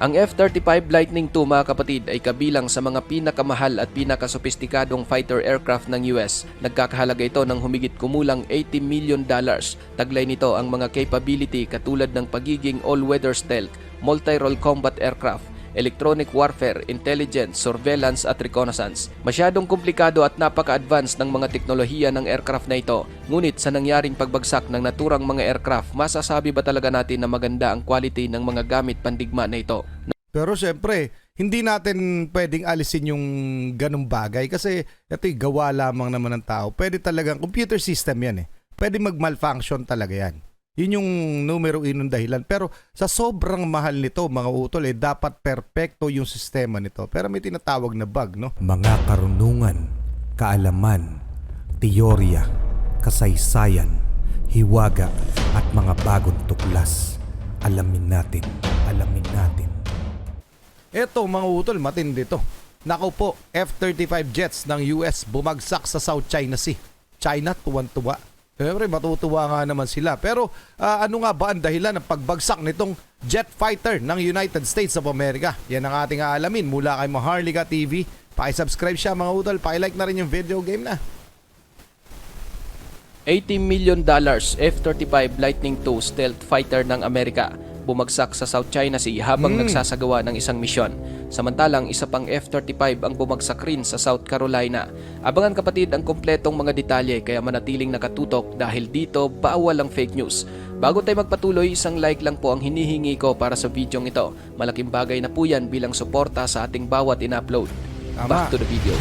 Ang F-35 Lightning II mga kapatid ay kabilang sa mga pinakamahal at pinakasopistikadong fighter aircraft ng US. Nagkakahalaga ito ng humigit kumulang $80 million. Taglay nito ang mga capability katulad ng pagiging all-weather stealth, multi-role combat aircraft, electronic warfare, intelligence, surveillance at reconnaissance. Masyadong komplikado at napaka-advanced ng mga teknolohiya ng aircraft na ito. Ngunit sa nangyaring pagbagsak ng naturang mga aircraft, masasabi ba talaga natin na maganda ang quality ng mga gamit pandigma na ito? Pero syempre, hindi natin pwedeng alisin yung ganung bagay kasi ito'y gawa lamang naman ng tao. Pwede talagang computer system yan eh. Pwede mag-malfunction talaga yan. Yun yung numero inong dahilan. Pero sa sobrang mahal nito, mga utol, dapat perpekto yung sistema nito. Pero may tinatawag na bug, no? Mga karunungan, kaalaman, teorya, kasaysayan, hiwaga at mga bagong tuklas. Alamin natin, alamin natin. Eto mga utol, matindi to. Nako po, F-35 jets ng US bumagsak sa South China Sea. China, tuwan-tuwa. Siyempre, matutuwa nga naman sila. Pero ano nga ba ang dahilan ng pagbagsak nitong jet fighter ng United States of America? Yan ang ating aalamin mula kay Maharlika TV. Paki-subscribe siya mga utol. Paki-like na rin yung video game na. $80 million F-35 Lightning II stealth fighter ng Amerika bumagsak sa South China Sea habang nagsasagawa ng isang misyon. Samantalang isa pang F-35 ang bumagsak rin sa South Carolina. Abangan kapatid ang kompletong mga detalye kaya manatiling nakatutok dahil dito bawal ang fake news. Bago tayo magpatuloy, isang like lang po ang hinihingi ko para sa videong ito. Malaking bagay na po yan bilang suporta sa ating bawat in-upload. Back to the video.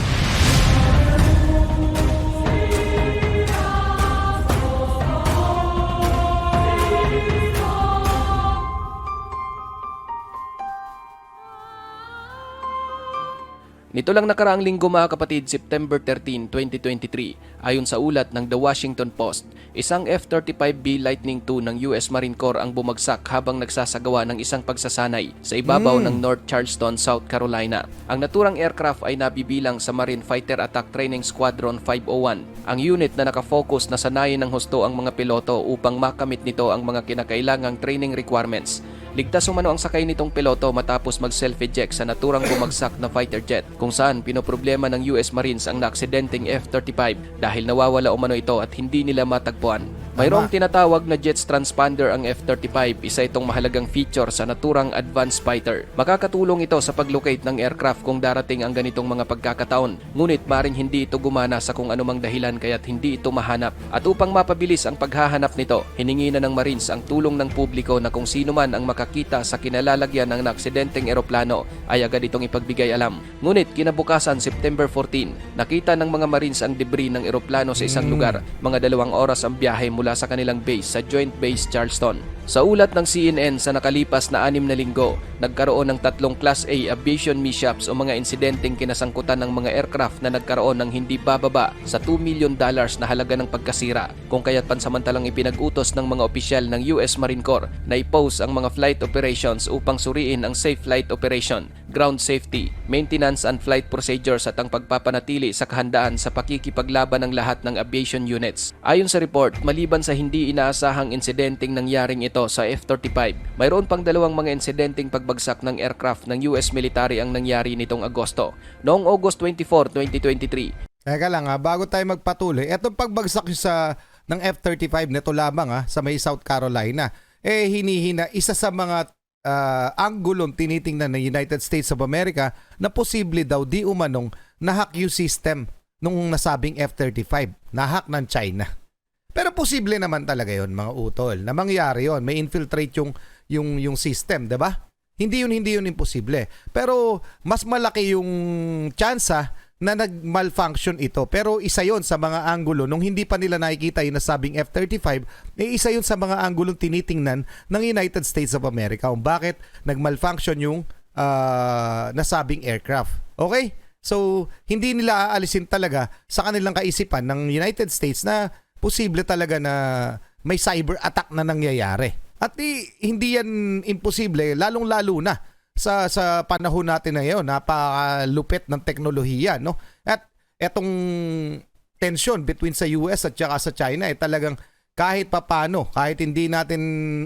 Nito lang nakaraang linggo mga kapatid, September 13, 2023, ayon sa ulat ng The Washington Post, isang F-35B Lightning II ng US Marine Corps ang bumagsak habang nagsasagawa ng isang pagsasanay sa ibabaw ng North Charleston, South Carolina. Ang naturang aircraft ay nabibilang sa Marine Fighter Attack Training Squadron 501, ang unit na nakafocus na sanayin ng husto ang mga piloto upang makamit nito ang mga kinakailangang training requirements. Ligtas umano ang sakay nitong piloto matapos mag-self-eject sa naturang bumagsak na fighter jet kung saan pinoproblema ng US Marines ang naaksidenteng F-35 dahil nawawala umano ito at hindi nila matagpuan. Mayroong tinatawag na jets transponder ang F-35, isa itong mahalagang feature sa naturang advanced fighter. Makakatulong ito sa pag-locate ng aircraft kung darating ang ganitong mga pagkakataon. Ngunit maring hindi ito gumana sa kung anumang dahilan kaya't hindi ito mahanap. At upang mapabilis ang paghahanap nito, hiningi na ng Marines ang tulong ng publiko na kung sino man ang makakita sa kinalalagyan ng naaksidenteng eroplano ay agad itong ipagbigay alam. Ngunit kinabukasan September 14, nakita ng mga Marines ang debris ng eroplano sa isang lugar. Mga 2 oras ang biyahe mula sa kanilang base sa Joint Base Charleston. Sa ulat ng CNN sa nakalipas na 6 na linggo, nagkaroon ng 3 Class A aviation mishaps o mga insidenteng kinasangkutan ng mga aircraft na nagkaroon ng hindi bababa sa $2 million na halaga ng pagkasira, kung kaya't pansamantalang ipinag-utos ng mga opisyal ng US Marine Corps na i-pause ang mga flight operations upang suriin ang safe flight operation, ground safety, maintenance and flight procedures at ang pagpapanatili sa kahandaan sa pakikipaglaban ng lahat ng aviation units. Ayon sa report, maliban sa hindi inaasahang insidenteng nangyaring ito sa F-35, mayroon pang 2 mga insidenteng pagbagsak ng aircraft ng US military ang nangyari nitong Agosto. Noong August 24, 2023. Teka lang bago tayo magpatuloy, etong pagbagsak ng F-35 nito lamang sa may South Carolina, hinihina isa sa mga anggulong tinitingnan ng United States of America na posible daw di umanong nahack yung system nung nasabing F-35, nahack ng China. Pero posible naman talaga yon mga utol na mangyari yon, may infiltrate yung system, 'di ba? Hindi yun imposible. Pero mas malaki yung tsansa na nag-malfunction ito. Pero isa yon sa mga anggulo nung hindi pa nila nakikita yung nasabing F-35, isa yon sa mga anggulong tinitingnan ng United States of America kung bakit nag-malfunction yung nasabing aircraft. Okay? So, hindi nila aalisin talaga sa kanilang kaisipan ng United States na posible talaga na may cyber attack na nangyayari. At hindi yan imposible, lalong-lalo na sa panahon natin na ngayon, napakalupit ng teknolohiya, no? At etong tension between sa US at saka sa China talagang kahit papano, kahit hindi natin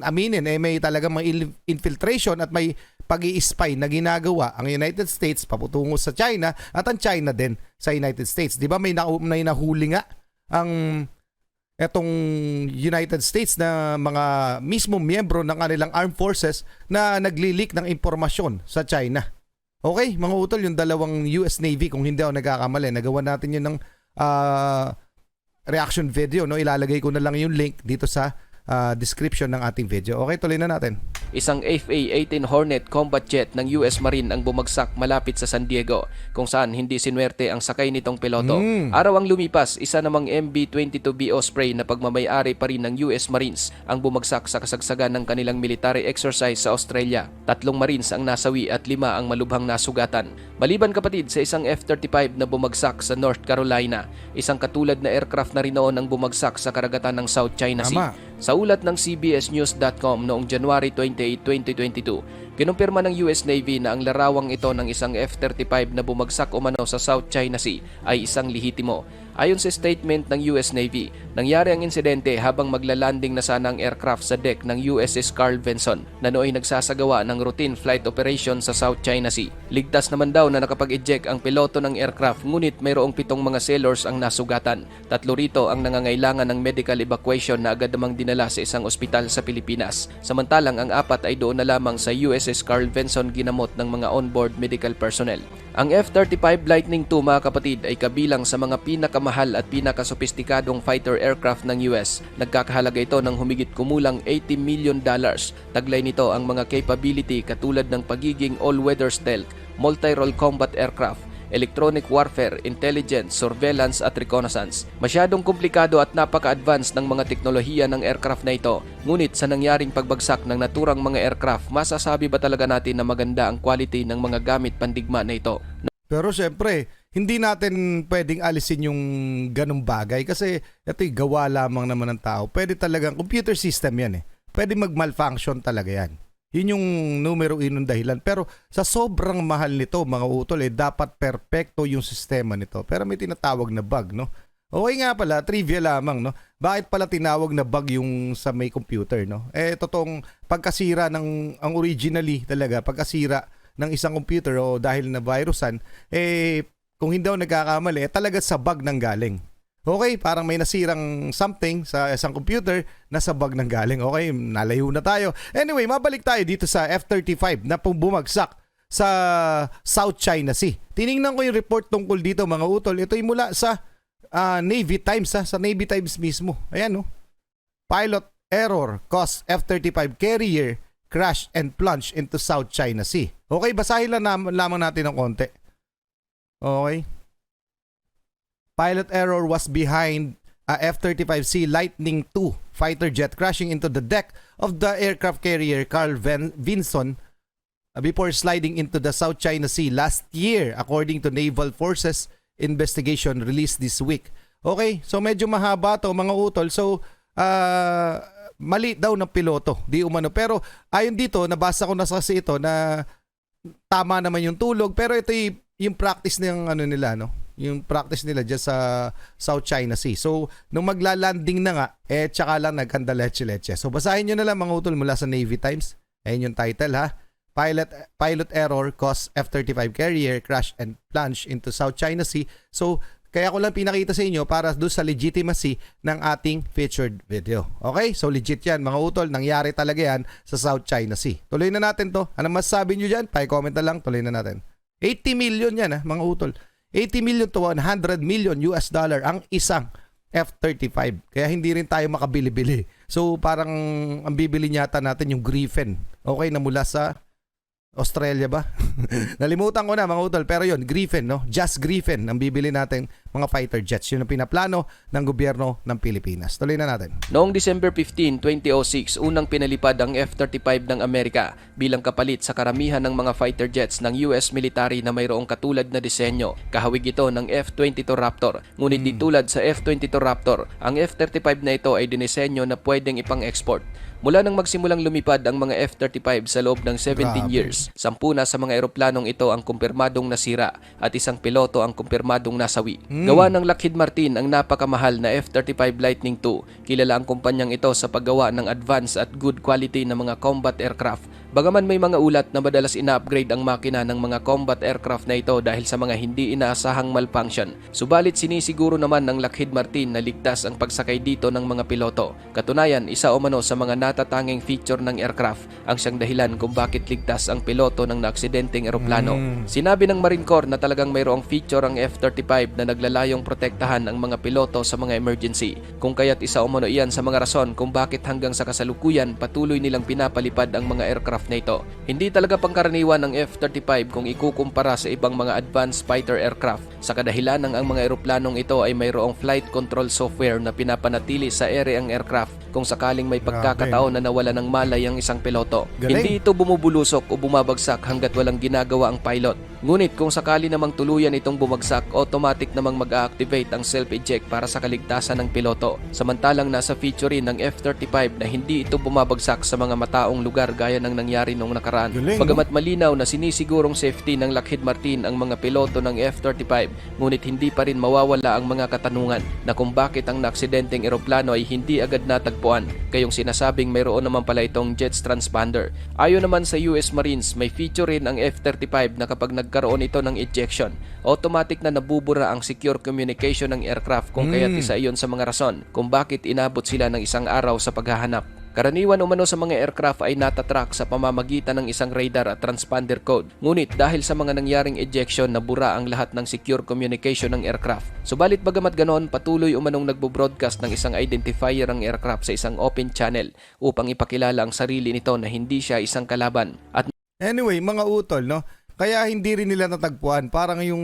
aminin, may talagang may infiltration at may pag-i-spy na ginagawa ang United States paputungo sa China at ang China din sa United States. Di ba may nahuli nga ang etong United States na mga mismo miyembro ng kanilang armed forces na nagli-leak ng impormasyon sa China. Okay, mga utol, yung dalawang US Navy, kung hindi ako nagkakamali, nagawa natin yun ng reaction video, no? Ilalagay ko na lang yung link dito sa description ng ating video. Okay, tuloy na natin. Isang FA-18 Hornet combat jet ng US Marine ang bumagsak malapit sa San Diego, kung saan hindi sinwerte ang sakay nitong piloto. Araw ang lumipas, isa namang MB-22B Osprey na pagmamayari pa rin ng US Marines ang bumagsak sa kasagsagan ng kanilang military exercise sa Australia. 3 Marines ang nasawi at 5 ang malubhang nasugatan. Maliban kapatid sa isang F-35 na bumagsak sa North Carolina, isang katulad na aircraft na rin noon ang bumagsak sa karagatan ng South China Sea. Sa ulat ng CBSNews.com noong January 28, 2022, kinumpirma ng US Navy na ang larawang ito ng isang F-35 na bumagsak umano sa South China Sea ay isang lehitimo. Ayon sa statement ng US Navy, nangyari ang insidente habang maglalanding na sana ang aircraft sa deck ng USS Carl Vinson na nooy nagsasagawa ng routine flight operation sa South China Sea. Ligtas naman daw na nakapag-eject ang piloto ng aircraft, ngunit mayroong 7 mga sailors ang nasugatan. 3 rito ang nangangailangan ng medical evacuation na agad namang dinala sa isang ospital sa Pilipinas. Samantalang ang 4 ay doon na lamang sa USS Carl Vinson ginamot ng mga onboard medical personnel. Ang F-35 Lightning II, mga kapatid, ay kabilang sa mga pinakamahal at pinakasopistikadong fighter aircraft ng US. Nagkakahalaga ito ng humigit kumulang $80 million. Taglay nito ang mga capability katulad ng pagiging all-weather stealth, multi-role combat aircraft, electronic warfare, intelligence, surveillance at reconnaissance. Masyadong komplikado at napaka-advanced ng mga teknolohiya ng aircraft na ito. Ngunit sa nangyaring pagbagsak ng naturang mga aircraft, masasabi ba talaga natin na maganda ang quality ng mga gamit pandigma na ito? Pero syempre, hindi natin pwedeng alisin yung ganung bagay kasi ito'y gawa lamang naman ng tao. Pwede talagang computer system yan eh. Pwede mag-malfunction talaga yan. Yun yung numero 1 dahilan. Pero sa sobrang mahal nito, mga utol, dapat perfecto yung sistema nito. Pero may tinatawag na bug, no? Okay nga pala, trivia lamang, no? Bakit pala tinawag na bug yung sa may computer, no? Totoong pagkasira ng, ang originally talaga, pagkasira ng isang computer o dahil na virusan, kung hindi ako nagkakamali, talaga sa bug nang galing. Okay, parang may nasirang something sa isang computer, nasa bug nang galing. Okay, nalayo na tayo. Anyway, mabalik tayo dito sa F-35 na bumagsak sa South China Sea. Tiningnan ko yung report tungkol dito, mga utol. Ito'y mula sa Navy Times, sa Navy Times mismo. Ayan, no? Pilot error caused F-35 carrier crash and plunge into South China Sea. Okay, basahin lang lamang natin ng konti. Okay. Pilot error was behind a F-35C Lightning II fighter jet crashing into the deck of the aircraft carrier Carl Vinson before sliding into the South China Sea last year, according to Naval Forces investigation released this week. Okay, so medyo mahaba to, mga utol. So, mali daw ng piloto, di umano. Pero ayon dito, nabasa ko na kasi ito na tama naman yung tulog, pero ito yung practice ng ano nila, no? Yung practice nila dyan sa South China Sea. So, nung magla-landing na nga, tsaka lang nagkanda leche-leche. So, basahin nyo na lang, mga utol, mula sa Navy Times. Ayun yung title, ha? Pilot error caused F-35 carrier crash and plunge into South China Sea. So, kaya ko lang pinakita sa inyo para doon sa legitimacy ng ating featured video. Okay? So, legit yan, mga utol. Nangyari talaga yan sa South China Sea. Tuloy na natin to. Ano masasabi nyo dyan? Pa-comment na lang. Tuloy na natin. 80 million yan, ha, mga utol. 80 million to 100 million US dollar ang isang F-35. Kaya hindi rin tayo makabili-bili. So parang ang bibili yata natin yung Griffin. Okay, na mula sa Australia ba? Nalimutan ko na, mga utol. Pero yun, Griffin, no? Just Griffin ang bibili natin, mga fighter jets. Yun ang pinaplano ng gobyerno ng Pilipinas. Tuloy na natin. Noong December 15, 2006, unang pinalipad ang F-35 ng Amerika bilang kapalit sa karamihan ng mga fighter jets ng US military na mayroong katulad na disenyo. Kahawig ito ng F-22 Raptor. Ngunit di tulad sa F-22 Raptor, ang F-35 na ito ay dinisenyo na pwedeng ipang-export. Mula nang magsimulang lumipad ang mga F-35 sa loob ng 17 years, 10 na sa mga eroplanong ito ang kumpirmadong nasira at isang piloto ang kumpirmadong nasawi. Gawa ng Lockheed Martin ang napakamahal na F-35 Lightning II. Kilala ang kumpanyang ito sa paggawa ng advanced at good quality na mga combat aircraft. Bagaman may mga ulat na madalas ina-upgrade ang makina ng mga combat aircraft na ito dahil sa mga hindi inaasahang malfunction. Subalit sinisiguro naman ng Lockheed Martin na ligtas ang pagsakay dito ng mga piloto. Katunayan, isa o mano sa mga natatanging feature ng aircraft ang siyang dahilan kung bakit ligtas ang piloto ng naaksidenteng eroplano. Sinabi ng Marine Corps na talagang mayroong feature ang F-35 na naglalayong protektahan ang mga piloto sa mga emergency. Kung kaya't isa o mano iyan sa mga rason kung bakit hanggang sa kasalukuyan patuloy nilang pinapalipad ang mga aircraft na ito. Hindi talaga pangkaraniwan ng F-35 kung ikukumpara sa ibang mga advanced fighter aircraft sa kadahilan ng ang mga eroplanong ito ay mayroong flight control software na pinapanatili sa ere ang aircraft kung sakaling may pagkakataon na nawala ng malay ang isang piloto. Galing. Hindi ito bumubulusok o bumabagsak hanggat walang ginagawa ang pilot. Ngunit kung sakali namang tuluyan itong bumagsak, automatic namang mag-a-activate ang self-eject para sa kaligtasan ng piloto. Samantalang nasa feature rin ng F-35 na hindi ito bumabagsak sa mga mataong lugar gaya ng nangyari noong nakaraan. Galing, Bagamat malinaw na sinisigurong safety ng Lockheed Martin ang mga piloto ng F-35, ngunit hindi pa rin mawawala ang mga katanungan na kung bakit ang naaksidenteng eroplano ay hindi agad natagpuan, kayong sinasabing mayroon naman pala itong jets transponder. Ayon naman sa US Marines, may feature rin ang F-35 na kapag nagkaroon ito ng ejection, automatic na nabubura ang secure communication ng aircraft kung kaya't isa iyon sa mga rason kung bakit inabot sila ng isang araw sa paghahanap. Karaniwan umano sa mga aircraft ay natatrack sa pamamagitan ng isang radar at transponder code. Ngunit dahil sa mga nangyaring ejection, nabura ang lahat ng secure communication ng aircraft. Subalit bagamat ganon, patuloy umanong nagbo-broadcast ng isang identifier ang aircraft sa isang open channel upang ipakilala ang sarili nito na hindi siya isang kalaban. At Anyway, mga utol, no? Kaya hindi rin nila natagpuan. Parang yung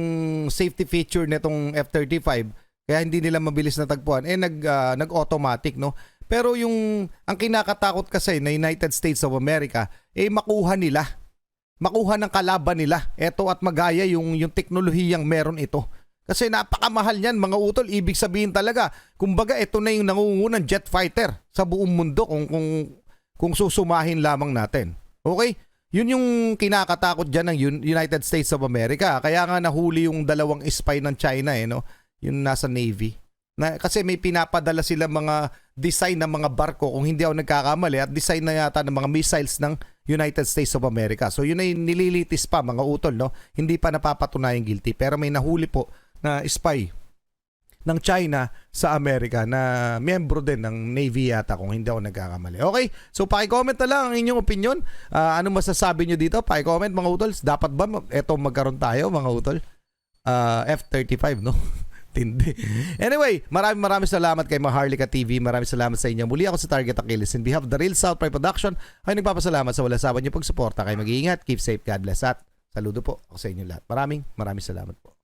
safety feature nitong F-35, kaya hindi nila mabilis natagpuan. Nag-automatic, no? Pero ang kinakatakot kasi na United States of America, makuha nila. Makuha ng kalaban nila. Eto at magaya yung teknolohiyang meron ito. Kasi napakamahal niyan, mga utol. Ibig sabihin talaga, kumbaga ito na yung nangungunang jet fighter sa buong mundo kung susumahin lamang natin. Okay? Yun yung kinakatakot dyan ng United States of America. Kaya nga nahuli yung dalawang spy ng China, no? Yung nasa Navy. Kasi may pinapadala sila mga design ng mga barko, kung hindi ako nagkakamali, at design na yata ng mga missiles ng United States of America. So yun ay nililitis pa, mga utol, no? Hindi pa napapatunayang guilty. Pero may nahuli po na spy ng China sa Amerika na miyembro din ng Navy yata, kung hindi ako nagkakamali. Okay, so paki-comment na lang ang inyong opinion. Anong masasabi nyo dito? Paki-comment, mga utol. Dapat ba eto magkaroon tayo, mga utol? F-35, no? Tindi. Anyway, maraming salamat kay Maharlika TV. Maraming salamat sa inyo. Muli ako sa Target Achilles. In behalf of the Real South Pride Production, ay nagpapasalamat sa wala sawa niyo pagsuporta. Kayo mag-iingat, keep safe, God bless, at saludo po ako sa inyo lahat. Maraming salamat po.